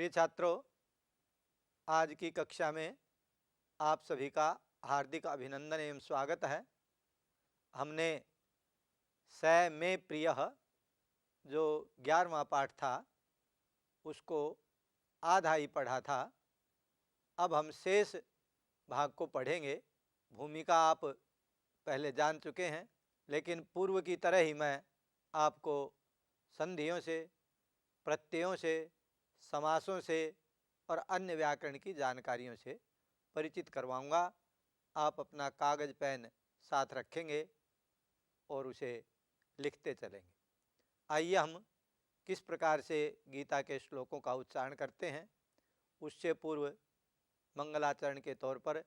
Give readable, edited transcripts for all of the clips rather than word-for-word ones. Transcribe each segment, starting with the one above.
प्रिय छात्रों, आज की कक्षा में आप सभी का हार्दिक अभिनंदन एवं स्वागत है। हमने स में प्रिय जो 11वां पाठ था उसको आधा ही पढ़ा था। अब हम शेष भाग को पढ़ेंगे। भूमिका आप पहले जान चुके हैं, लेकिन पूर्व की तरह ही मैं आपको संधियों से, प्रत्ययों से, समासों से और अन्य व्याकरण की जानकारियों से परिचित करवाऊंगा। आप अपना कागज पेन साथ रखेंगे और उसे लिखते चलेंगे। आइए हम किस प्रकार से गीता के श्लोकों का उच्चारण करते हैं, उससे पूर्व मंगलाचरण के तौर पर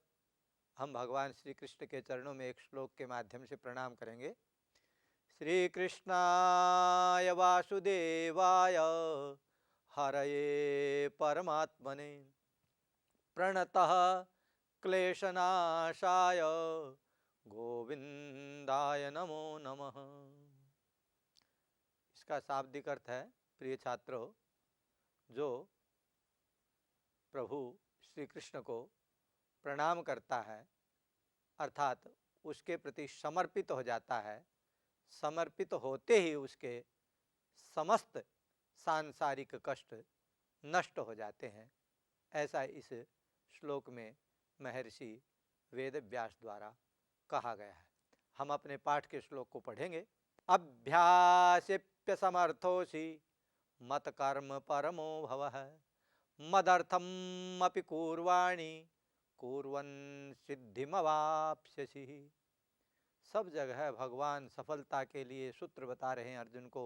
हम भगवान श्री कृष्ण के चरणों में एक श्लोक के माध्यम से प्रणाम करेंगे। श्री कृष्णाय वासुदेवाय हरये परमात्मने प्रणतः क्लेशनाशाय गोविंदाय नमो नमः। इसका शाब्दिक अर्थ है, प्रिय छात्रों, जो प्रभु श्री कृष्ण को प्रणाम करता है अर्थात उसके प्रति समर्पित हो जाता है, समर्पित होते ही उसके समस्त सांसारिक कष्ट नष्ट हो जाते हैं। ऐसा इस श्लोक में महर्षि वेदव्यास द्वारा कहा गया है। हम अपने पाठ के श्लोक को पढ़ेंगे। अभ्यासेप्य समर्थोसि मत कर्म परमो भवः मदर्थम अपि कुर्वाणि कुर्वन् सिद्धिमवाप्स्यसि। सब जगह भगवान सफलता के लिए सूत्र बता रहे हैं अर्जुन को।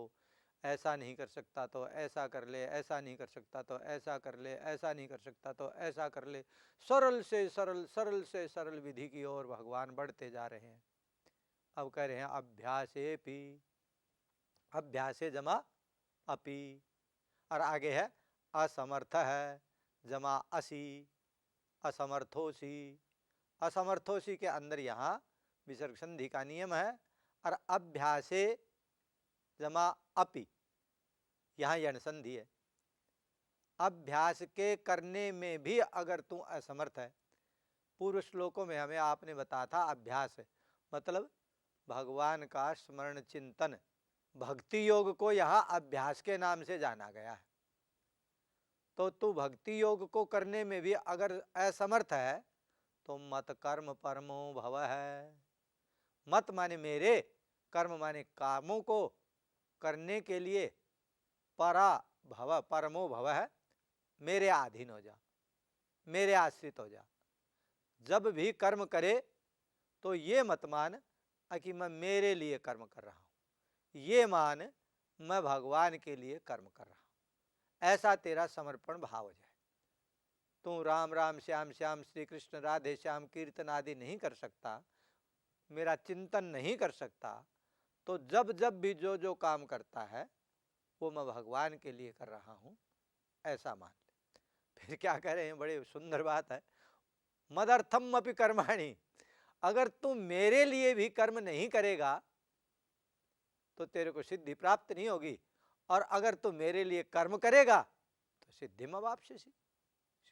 ऐसा नहीं कर सकता तो ऐसा कर ले, ऐसा नहीं कर सकता तो ऐसा कर ले, ऐसा नहीं कर सकता तो ऐसा कर ले। सरल से सरल, सरल से सरल विधि की ओर भगवान बढ़ते जा रहे हैं। अब कह रहे हैं अभ्यासेपि, अभ्यासे जमा अपि, और आगे है असमर्थ है जमा असि, असमर्थोसी। असमर्थोसी के अंदर यहाँ विसर्ग संधि का नियम है। और अभ्यासे जमा अपि, यहाँ यण संधि है। अभ्यास के करने में भी अगर तू असमर्थ है, पूर्व श्लोकों में हमें आपने बताया था अभ्यास मतलब भगवान का स्मरण चिंतन, भक्ति योग को यहाँ अभ्यास के नाम से जाना गया है। तो तू भक्ति योग को करने में भी अगर असमर्थ है तो मत कर्म परमो भव है। मत माने मेरे, कर्म माने कामों को करने के लिए, परा भव, परमो भव है, मेरे अधीन हो जा, मेरे आश्रित हो जा। जब भी कर्म करे तो ये मत मान कि मैं मेरे लिए कर्म कर रहा हूं, ये मान मैं भगवान के लिए कर्म कर रहा हूं। ऐसा तेरा समर्पण भाव हो जाए। तू राम राम श्याम श्याम, श्री कृष्ण राधे श्याम कीर्तन आदि नहीं कर सकता, मेरा चिंतन नहीं कर सकता, तो जब जब भी जो जो काम करता है वो मैं भगवान के लिए कर रहा हूं, ऐसा मान ले। फिर क्या कह रहे हैं, बड़े सुंदर बात है। मदर्थम अपि कर्माणि, अगर तू मेरे लिए भी कर्म नहीं करेगा तो तेरे को सिद्धि प्राप्त नहीं होगी, और अगर तू मेरे लिए कर्म करेगा तो सिद्धिमवाप्स्यसि,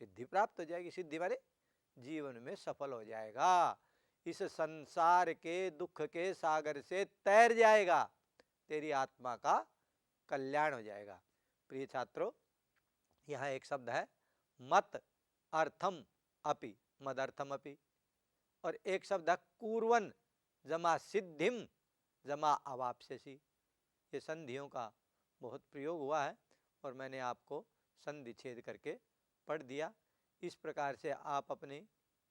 सिद्धि प्राप्त हो जाएगी। सिद्धि माने जीवन में सफल हो जाएगा, इस संसार के दुख के सागर से तैर जाएगा, तेरी आत्मा का कल्याण हो जाएगा। प्रिय छात्रों, यहाँ एक शब्द है मत अर्थम अपि, मदर्थम अपि, और एक शब्द है कुर्वन् जमा सिद्धिम जमा अवाप्स्यसि। ये संधियों का बहुत प्रयोग हुआ है और मैंने आपको संधि छेद करके पढ़ दिया। इस प्रकार से आप अपनी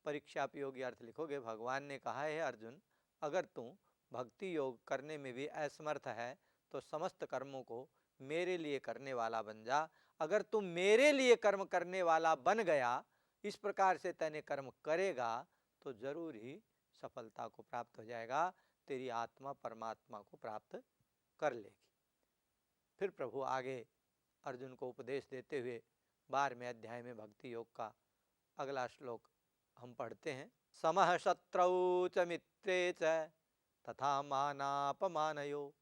परीक्षा उपयोगी अर्थ लिखोगे। भगवान ने कहा है अर्जुन, अगर तू भक्ति योग करने में भी असमर्थ है तो समस्त कर्मों को मेरे लिए करने वाला बन जा। अगर तू मेरे लिए कर्म करने वाला बन गया, इस प्रकार से तैने कर्म करेगा तो जरूर ही सफलता को प्राप्त हो जाएगा, तेरी आत्मा परमात्मा को प्राप्त कर लेगी। फिर प्रभु आगे अर्जुन को उपदेश देते हुए 12वें अध्याय में भक्ति योग का अगला श्लोक हम पढ़ते हैं। समः शत्रौ च मित्रे च तथा मानापमानयो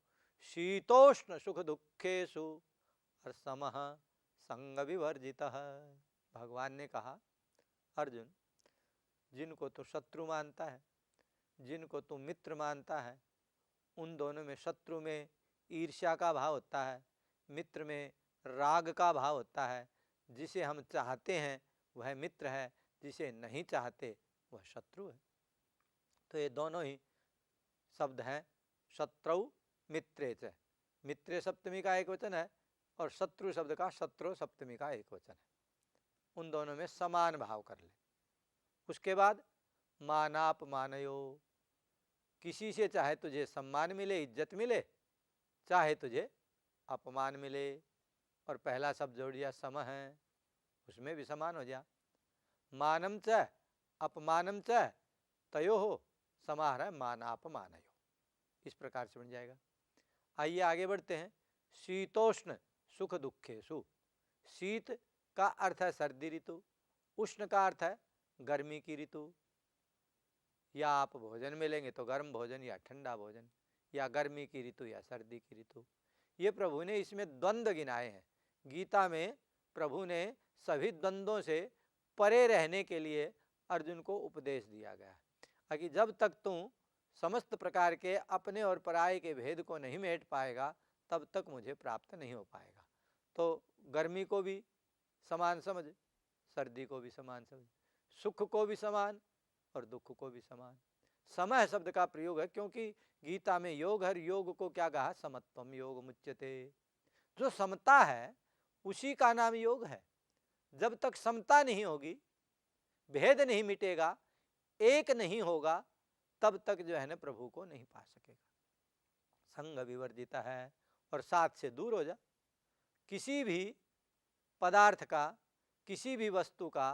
शीतोष्ण सुख दुखेषु और समः संग विवर्जितः। भगवान ने कहा, अर्जुन, जिनको तू शत्रु मानता है, जिनको तू मित्र मानता है, उन दोनों में, शत्रु में ईर्ष्या का भाव होता है, मित्र में राग का भाव होता है। जिसे हम चाहते हैं वह मित्र है, जिसे नहीं चाहते वह शत्रु है। तो ये दोनों ही शब्द हैं, शत्रु मित्रे च। मित्रे सप्तमी का एक वचन है और शत्रु शब्द का शत्रु सप्तमी का एक वचन है। उन दोनों में समान भाव कर ले। उसके बाद मानापमानयो, किसी से चाहे तुझे सम्मान मिले, इज्जत मिले, चाहे तुझे अपमान मिले। और पहला शब्द जोड़ दिया सम है, उसमें भी समान हो जा। मानम च अपमानम च तयो हो समाह मानापमानयो, इस प्रकार से बन जाएगा। आइए आगे बढ़ते हैं। शीतोष्ण सुख दुखेषु। शीत का अर्थ है सर्दी ऋतु, उष्ण का अर्थ है गर्मी की ऋतु। या आप भोजन में लेंगे तो गर्म भोजन या ठंडा भोजन, या गर्मी की ऋतु या सर्दी की ऋतु। ये प्रभु ने इसमें द्वंद्व गिनाए हैं। गीता में प्रभु ने सभी द्वंद्वों से परे रहने के लिए अर्जुन को उपदेश दिया गया है कि जब तक तुम समस्त प्रकार के अपने और पराये के भेद को नहीं मेट पाएगा, तब तक मुझे प्राप्त नहीं हो पाएगा। तो गर्मी को भी समान समझ, सर्दी को भी समान समझ, सुख को भी समान और दुख को भी समान। समय शब्द का प्रयोग है, क्योंकि गीता में योग हर योग को क्या कहा, समत्वम योग मुच्यते। जो समता है उसी का नाम योग है। जब तक समता नहीं होगी, भेद नहीं मिटेगा, एक नहीं होगा, तब तक जो है ना प्रभु को नहीं पा सकेगा। संग विवर्जिता है, और साथ से दूर हो जा। किसी भी पदार्थ का, किसी भी वस्तु का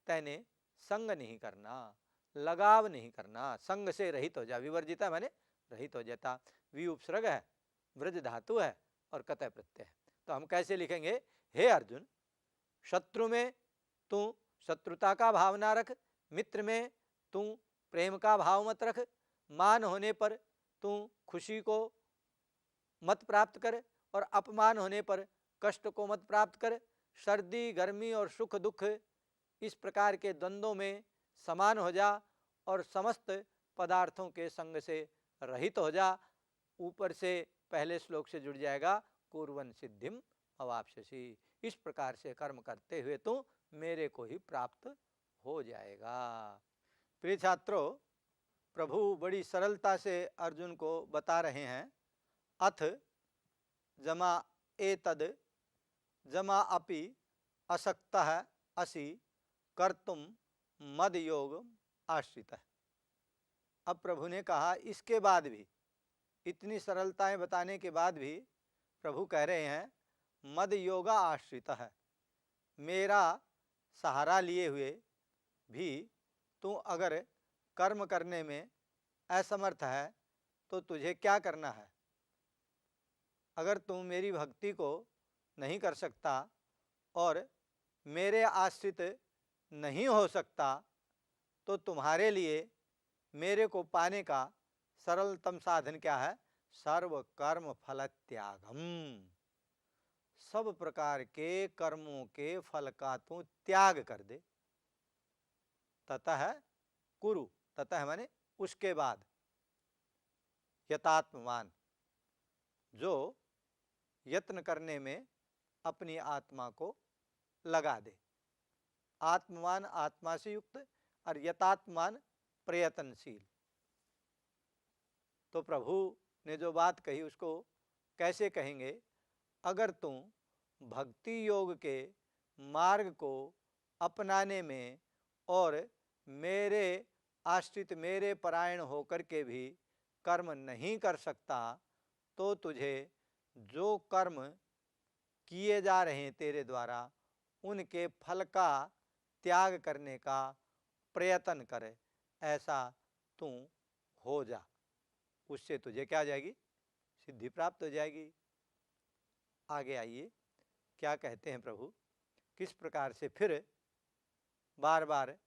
तैने संग नहीं करना, लगाव नहीं करना, संग से रहित हो जा। विवर्जिता माने रहित हो जाता। वि उपसर्ग है, वृज धातु है और कतय प्रत्यय है। तो हम कैसे लिखेंगे, हे अर्जुन, शत्रु में तू शत्रुता का भाव ना रख, मित्र में तू प्रेम का भाव मत रख, मान होने पर तू खुशी को मत प्राप्त कर और अपमान होने पर कष्ट को मत प्राप्त कर। सर्दी गर्मी और सुख दुख इस प्रकार के द्वंद्वों में समान हो जा और समस्त पदार्थों के संग से रहित हो जा। ऊपर से पहले श्लोक से जुड़ जाएगा, कुर्वन् सिद्धिम अवाप्स्यसि। इस प्रकार से कर्म करते हुए तू मेरे को ही प्राप्त हो जाएगा। प्रिय छात्रों, प्रभु बड़ी सरलता से अर्जुन को बता रहे हैं, अथ जमा एतद जमा अपि असक्तः असि कर्तुम मद योग आश्रितः। अब प्रभु ने कहा, इसके बाद भी, इतनी सरलताएं बताने के बाद भी प्रभु कह रहे हैं, मद योगा आश्रितः, मेरा सहारा लिए हुए भी तू अगर कर्म करने में असमर्थ है तो तुझे क्या करना है। अगर तू मेरी भक्ति को नहीं कर सकता और मेरे आश्रित नहीं हो सकता, तो तुम्हारे लिए मेरे को पाने का सरलतम साधन क्या है, सर्व कर्म फल त्यागम। सब प्रकार के कर्मों के फल का तू त्याग कर दे। ततः कुरु, ततः माने उसके बाद, यतात्मवान, जो यत्न करने में अपनी आत्मा को लगा दे। आत्मवान आत्मा से युक्त और यतात्मान प्रयत्नशील। तो प्रभु ने जो बात कही उसको कैसे कहेंगे, अगर तुम भक्ति योग के मार्ग को अपनाने में और मेरे आश्रित, मेरे परायण होकर के भी कर्म नहीं कर सकता, तो तुझे जो कर्म किए जा रहे हैं तेरे द्वारा, उनके फल का त्याग करने का प्रयत्न करे, ऐसा तू हो जा। उससे तुझे क्या जाएगी, सिद्धि प्राप्त हो जाएगी। आगे आइए क्या कहते हैं प्रभु, किस प्रकार से फिर बार बार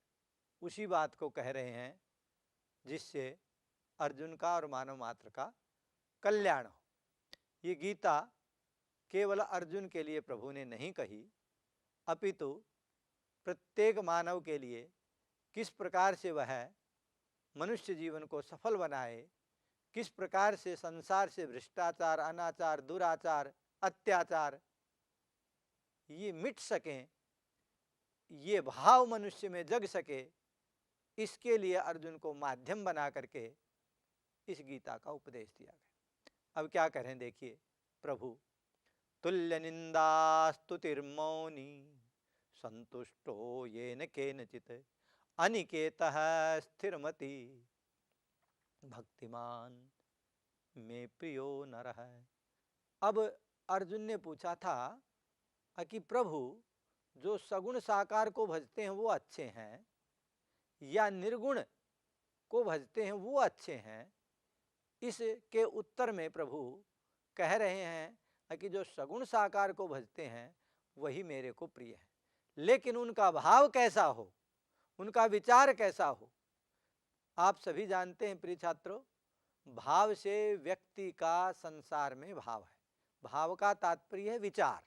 उसी बात को कह रहे हैं जिससे अर्जुन का और मानव मात्र का कल्याण हो। ये गीता केवल अर्जुन के लिए प्रभु ने नहीं कही, अपितु प्रत्येक मानव के लिए किस प्रकार से वह मनुष्य जीवन को सफल बनाए, किस प्रकार से संसार से भ्रष्टाचार, अनाचार, दुराचार, अत्याचार ये मिट सकें, ये भाव मनुष्य में जग सके, इसके लिए अर्जुन को माध्यम बना करके इस गीता का उपदेश दिया गया। अब क्या करें देखिए, प्रभु तुल्य निंदा स्तुतिर्मौनी संतुष्टो येन केनचित् अनिकेतः स्थिरमति भक्तिमान में प्रियो नरः। अब अर्जुन ने पूछा था कि प्रभु जो सगुण साकार को भजते हैं वो अच्छे हैं या निर्गुण को भजते हैं वो अच्छे हैं। इसके उत्तर में प्रभु कह रहे हैं कि जो सगुण साकार को भजते हैं वही मेरे को प्रिय है, लेकिन उनका भाव कैसा हो, उनका विचार कैसा हो। आप सभी जानते हैं प्रिय छात्रों, भाव से व्यक्ति का संसार में भाव है। भाव का तात्पर्य है विचार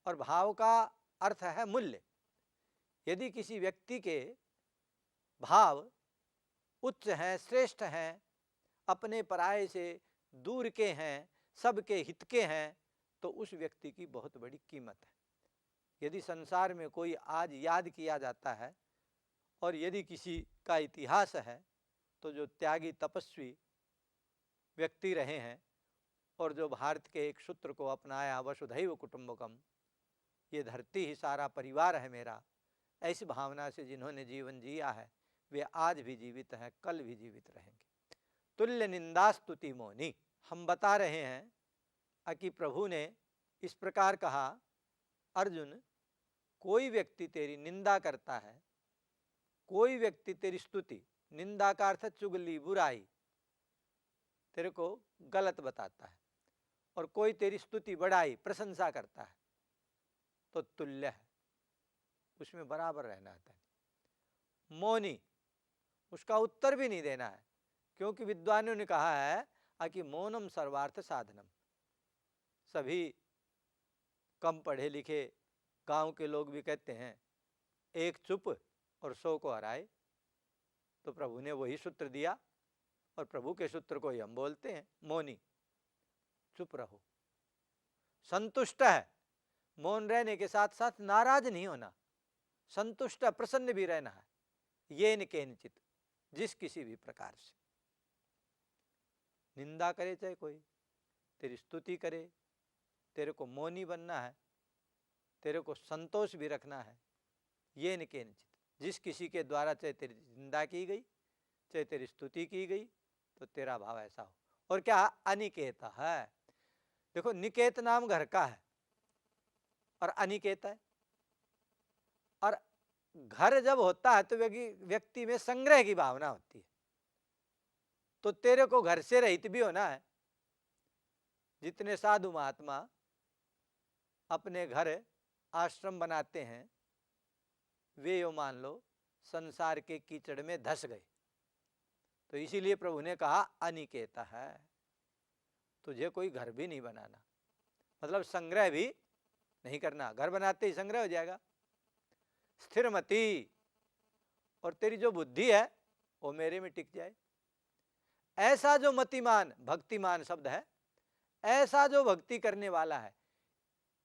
और भाव का अर्थ है मूल्य। यदि किसी व्यक्ति के भाव उच्च हैं, श्रेष्ठ हैं, अपने पराये से दूर के हैं, सबके हित के हैं, तो उस व्यक्ति की बहुत बड़ी कीमत है। यदि संसार में कोई आज याद किया जाता है और यदि किसी का इतिहास है तो जो त्यागी तपस्वी व्यक्ति रहे हैं और जो भारत के एक सूत्र को अपनाया, वसुधैव कुटुंबकम, ये धरती ही सारा परिवार है मेरा, ऐसी भावना से जिन्होंने जीवन जिया है वे आज भी जीवित हैं, कल भी जीवित रहेंगे। तुल्य निंदा स्तुति मौनी, हम बता रहे हैं कि प्रभु ने इस प्रकार कहा, अर्जुन कोई व्यक्ति तेरी निंदा करता है, कोई व्यक्ति तेरी स्तुति, निंदा का अर्थ चुगली, बुराई, तेरे को गलत बताता है, और कोई तेरी स्तुति, बड़ाई, प्रशंसा करता है, तो तुल्य है, उसमें बराबर रहना है। मौनी, उसका उत्तर भी नहीं देना है, क्योंकि विद्वानों ने कहा है कि मौनम सर्वार्थ साधनम। सभी कम पढ़े लिखे गांव के लोग भी कहते हैं एक चुप और 100 को हराए, तो प्रभु ने वही सूत्र दिया और प्रभु के सूत्र को ही हम बोलते हैं मौनी, चुप रहो। संतुष्ट है, मौन रहने के साथ साथ नाराज नहीं होना, संतुष्ट प्रसन्न भी रहना है, ये न केनचित, जिस किसी भी प्रकार से। निंदा करे चाहे कोई, तेरी स्तुति करे, तेरे को मौनी बनना है, तेरे को संतोष भी रखना है, ये न केनचित, जिस किसी के द्वारा चाहे तेरी निंदा की गई चाहे तेरी स्तुति की गई, तो तेरा भाव ऐसा हो। और क्या अनिकेत है, देखो निकेत नाम घर का है और अनिकेत है, और घर जब होता है तो व्यक्ति में संग्रह की भावना होती है, तो तेरे को घर से रहित भी होना है। जितने साधु महात्मा अपने घर आश्रम बनाते हैं वे यो मान लो संसार के कीचड़ में धस गए, तो इसीलिए प्रभु ने कहा अनिकेत है, तुझे कोई घर भी नहीं बनाना, मतलब संग्रह भी नहीं करना, घर बनाते ही संग्रह हो जाएगा। स्थिरमति, और तेरी जो बुद्धि है वो मेरे में टिक जाए। ऐसा जो मतिमान, भक्तिमान शब्द है, ऐसा जो भक्ति करने वाला है,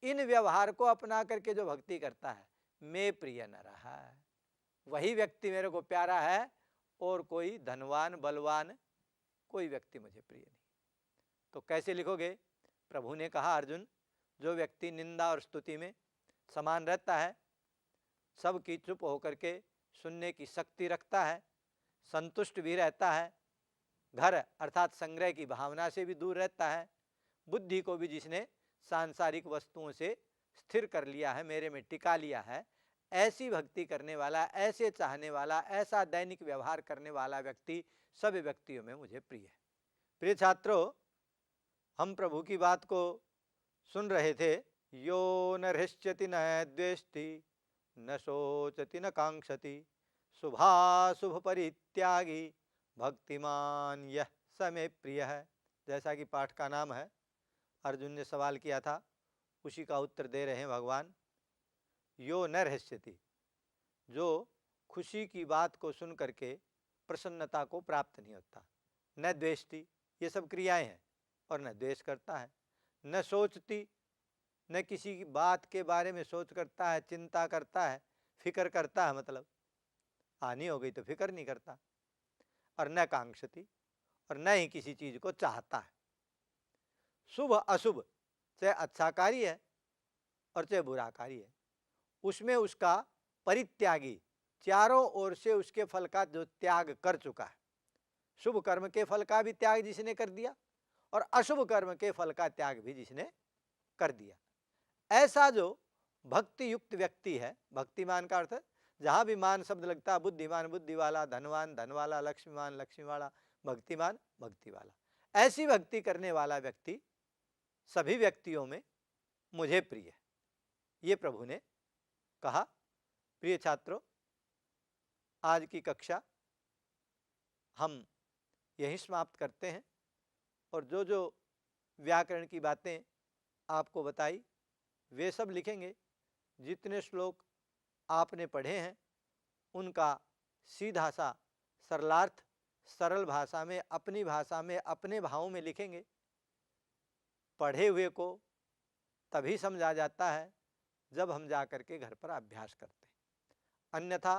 इन व्यवहार को अपना करके जो भक्ति करता है, मैं प्रिय न रहा है, वही व्यक्ति मेरे को प्यारा है, और कोई धनवान बलवान कोई व्यक्ति मुझे प्रिय नहीं। तो कैसे लिखोगे? प्रभु ने कहा अर्जुन, जो व्यक्ति निंदा और स्तुति में समान रहता है, सबकी चुप होकर के सुनने की शक्ति रखता है, संतुष्ट भी रहता है, घर अर्थात संग्रह की भावना से भी दूर रहता है, बुद्धि को भी जिसने सांसारिक वस्तुओं से स्थिर कर लिया है, मेरे में टिका लिया है, ऐसी भक्ति करने वाला, ऐसे चाहने वाला, ऐसा दैनिक व्यवहार करने वाला व्यक्ति सब व्यक्तियों में मुझे प्रिय है। प्रिय छात्रों, हम प्रभु की बात को सुन रहे थे। यो न हृष्यति न द्वेष्टि न शोचति न कांक्षति शुभाशुभ परित्यागी भक्तिमान यह स मे प्रिय है, जैसा कि पाठ का नाम है। अर्जुन ने सवाल किया था, उसी का उत्तर दे रहे हैं भगवान। यो न रहस्यति, जो खुशी की बात को सुन करके प्रसन्नता को प्राप्त नहीं होता। न द्वेष्टि, ये सब क्रियाएं हैं, और न द्वेष करता है। न सोचती, न किसी की बात के बारे में सोच करता है, चिंता करता है, फिक्र करता है, मतलब हानि हो गई तो फिक्र नहीं करता। और न कांक्षति, और न ही किसी चीज को चाहता है। शुभ अशुभ, चाहे अच्छा कार्य है और चाहे बुरा कार्य है, उसमें उसका परित्यागी, चारों ओर से उसके फल का जो त्याग कर चुका है। शुभ कर्म के फल का भी त्याग जिसने कर दिया और अशुभ कर्म के फल का त्याग भी जिसने कर दिया, ऐसा जो भक्ति युक्त व्यक्ति है, भक्तिमान का अर्थ जहां भी मान शब्द लगता है, बुद्धिमान बुद्धि वाला, धनवान धन वाला, लक्ष्मीमान लक्ष्मी वाला, भक्तिमान भक्ति वाला, ऐसी भक्ति करने वाला व्यक्ति सभी व्यक्तियों में मुझे प्रिय है, ये प्रभु ने कहा। प्रिय छात्रों, आज की कक्षा हम यहीं समाप्त करते हैं, और जो जो व्याकरण की बातें आपको बताई वे सब लिखेंगे। जितने श्लोक आपने पढ़े हैं उनका सीधा सा सरलार्थ सरल भाषा में, अपनी भाषा में, अपने भावों में लिखेंगे। पढ़े हुए को तभी समझा जाता है जब हम जा कर के घर पर अभ्यास करते हैं। अन्यथा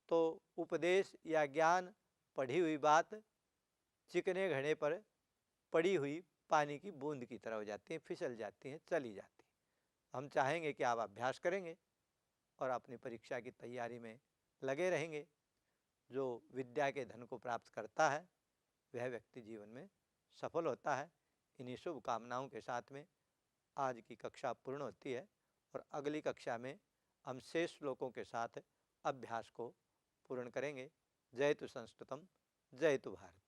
तो उपदेश या ज्ञान, पढ़ी हुई बात चिकने घड़े पर पड़ी हुई पानी की बूंद की तरह हो जाती है, फिसल जाती हैं, चली जाती हैं। हम चाहेंगे कि आप अभ्यास करेंगे और अपनी परीक्षा की तैयारी में लगे रहेंगे। जो विद्या के धन को प्राप्त करता है वह व्यक्ति जीवन में सफल होता है। इन्हीं शुभकामनाओं के साथ में आज की कक्षा पूर्ण होती है, और अगली कक्षा में हम शेष श्लोकों के साथ अभ्यास को पूर्ण करेंगे। जय तु संस्कृतम, जय तु भारत।